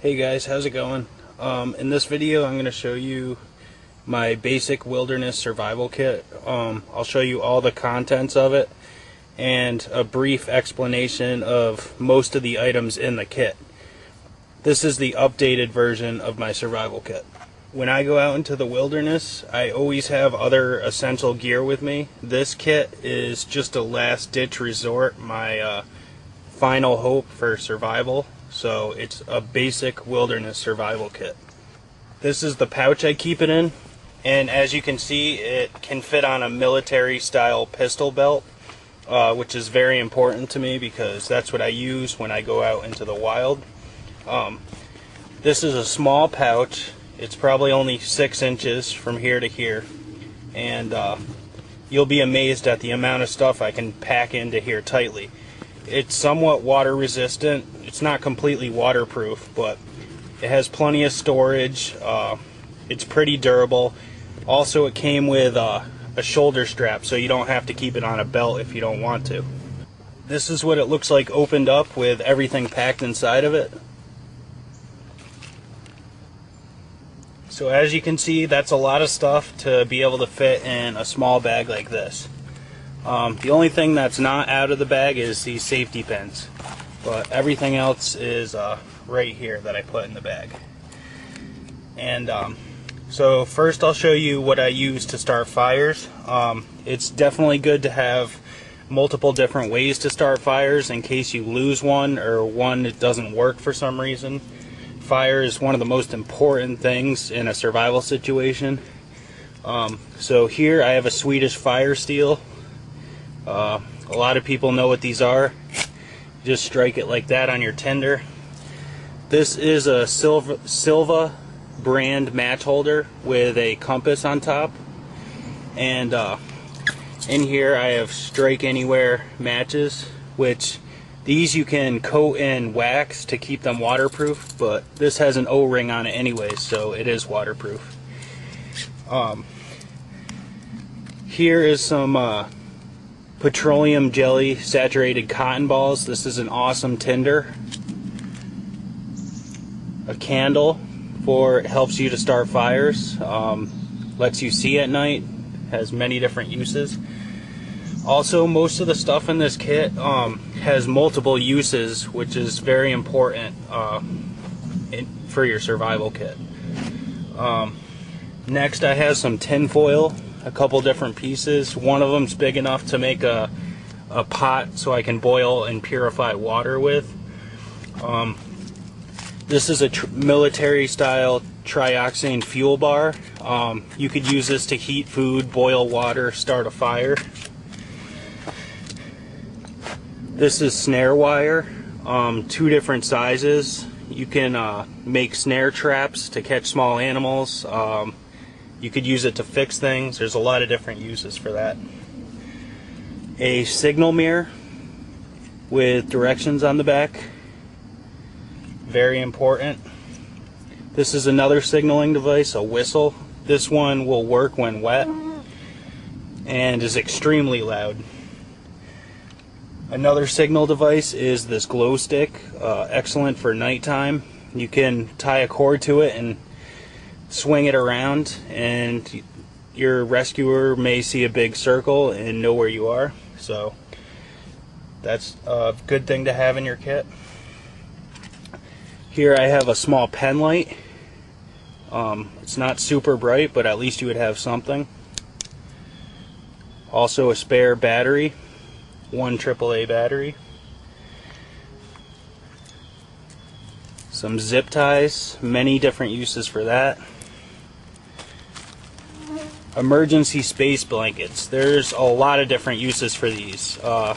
Hey guys, how's it going? In this video I'm going to show you my basic wilderness survival kit. I'll show you all the contents of it and a brief explanation of most of the items in the kit. This is the updated version of my survival kit. When I go out into the wilderness, I always have other essential gear with me. This kit is just a last-ditch resort, my final hope for survival. So it's a basic wilderness survival kit. This is the pouch I keep it in, and as you can see, it can fit on a military style pistol belt, which is very important to me because that's what I use when I go out into the wild. This is a small pouch. It's probably only 6 inches from here to here, and you'll be amazed at the amount of stuff I can pack into here tightly. It's somewhat water resistant. It's not completely waterproof, but it has plenty of storage. It's pretty durable. Also, it came with a shoulder strap, so you don't have to keep it on a belt if you don't want to. This is what it looks like opened up with everything packed inside of it. So as you can see, that's a lot of stuff to be able to fit in a small bag like this. The only thing that's not out of the bag is these safety pins, but everything else is right here that I put in the bag. And so first I'll show you what I use to start fires. It's definitely good to have multiple different ways to start fires in case you lose one or one that doesn't work for some reason. Fire is one of the most important things in a survival situation. So here I have a Swedish fire steel. A lot of people know what these are. Just strike it like that on your tinder. This is a Silva brand match holder with a compass on top, and in here I have strike anywhere matches, which these you can coat in wax to keep them waterproof, but this has an O-ring on it anyway, so it is waterproof. Here is some petroleum jelly saturated cotton balls. This is an awesome tinder. A candle it helps you to start fires, lets you see at night, has many different uses. Also, most of the stuff in this kit has multiple uses, which is very important for your survival kit. Next I have some tin foil, a couple different pieces. One of them's big enough to make a pot so I can boil and purify water with. This is a military style trioxane fuel bar. You could use this to heat food, boil water, start a fire. This is snare wire, 2 different sizes. You can make snare traps to catch small animals. You could use it to fix things. There's a lot of different uses for that. A signal mirror with directions on the back. Very important. This is another signaling device, a whistle. This one will work when wet and is extremely loud. Another signal device is this glow stick, excellent for nighttime. You can tie a cord to it and swing it around, and your rescuer may see a big circle and know where you are. So that's a good thing to have in your kit. Here I have a small pen light. It's not super bright, but at least you would have something. Also a spare battery, 1 AAA battery. Some zip ties, many different uses for that. Emergency space blankets. There's a lot of different uses for these. A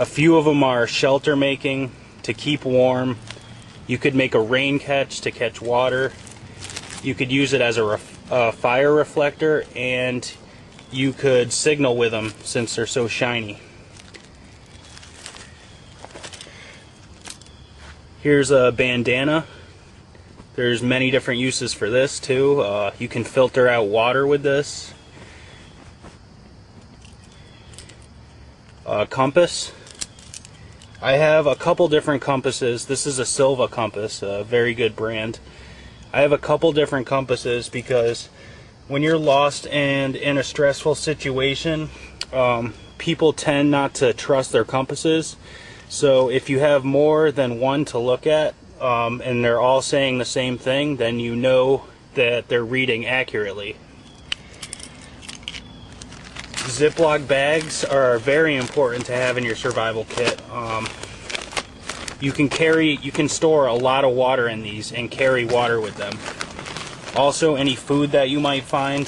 few of them are shelter making, to keep warm. You could make a rain catch to catch water. You could use it as a fire reflector, and you could signal with them since they're so shiny. Here's a bandana. There's many different uses for this too. You can filter out water with this. Compass. I have a couple different compasses. This is a Silva compass, a very good brand. I have a couple different compasses because when you're lost and in a stressful situation, people tend not to trust their compasses. So if you have more than one to look at, and they're all saying the same thing, then you know that they're reading accurately. Ziploc bags are very important to have in your survival kit. You can store a lot of water in these and carry water with them. Also, any food that you might find.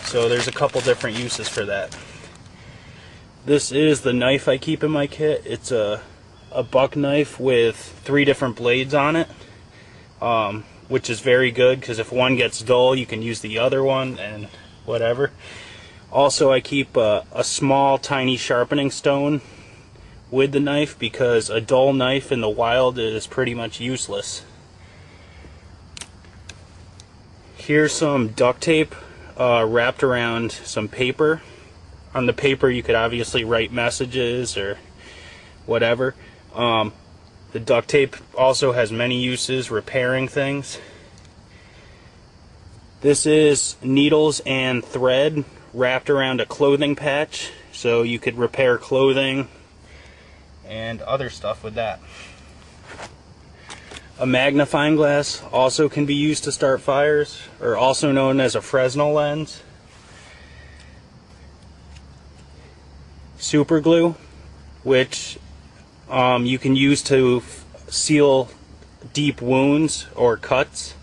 So there's a couple different uses for that. This is the knife I keep in my kit. It's a buck knife with 3 different blades on it, which is very good because if one gets dull, you can use the other one and whatever. Also, I keep a small, tiny sharpening stone with the knife because a dull knife in the wild is pretty much useless. Here's some duct tape wrapped around some paper. On the paper you could obviously write messages or whatever. The duct tape also has many uses, repairing things. This is needles and thread wrapped around a clothing patch, so you could repair clothing and other stuff with that. A magnifying glass also can be used to start fires, or also known as a Fresnel lens. Super glue, which you can use to seal deep wounds or cuts.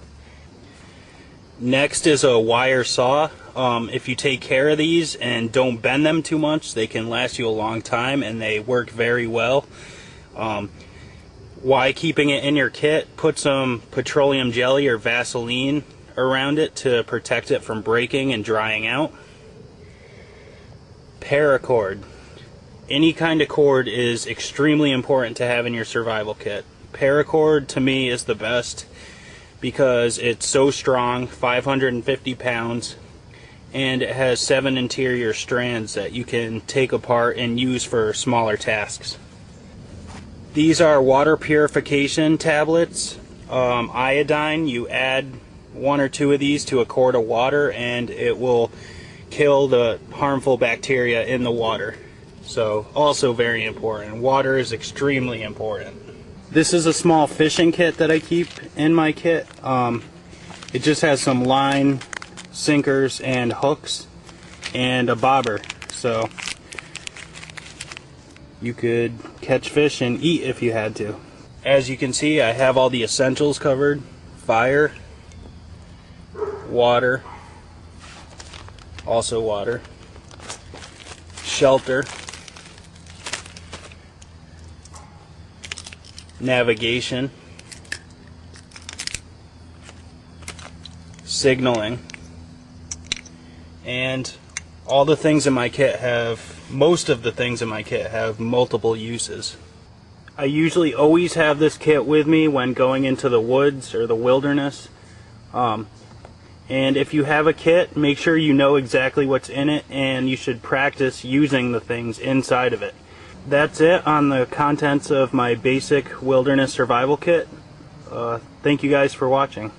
Next is a wire saw. If you take care of these and don't bend them too much, they can last you a long time and they work very well. Why keeping it in your kit? Put some petroleum jelly or Vaseline around it to protect it from breaking and drying out. Paracord. Any kind of cord is extremely important to have in your survival kit. Paracord to me is the best because it's so strong, 550 pounds, and it has 7 interior strands that you can take apart and use for smaller tasks. These are water purification tablets. Iodine, you add 1 or 2 of these to a quart of water and it will kill the harmful bacteria in the water. So also very important. Water is extremely important. This is a small fishing kit that I keep in my kit. It just has some line, sinkers, and hooks, and a bobber. So you could catch fish and eat if you had to. As you can see, I have all the essentials covered. Fire, water, also water, shelter, navigation, signaling, and all the things in my kit have, most of the things in my kit have multiple uses. I usually always have this kit with me when going into the woods or the wilderness. And if you have a kit, make sure you know exactly what's in it and you should practice using the things inside of it. That's it on the contents of my basic wilderness survival kit. Thank you guys for watching.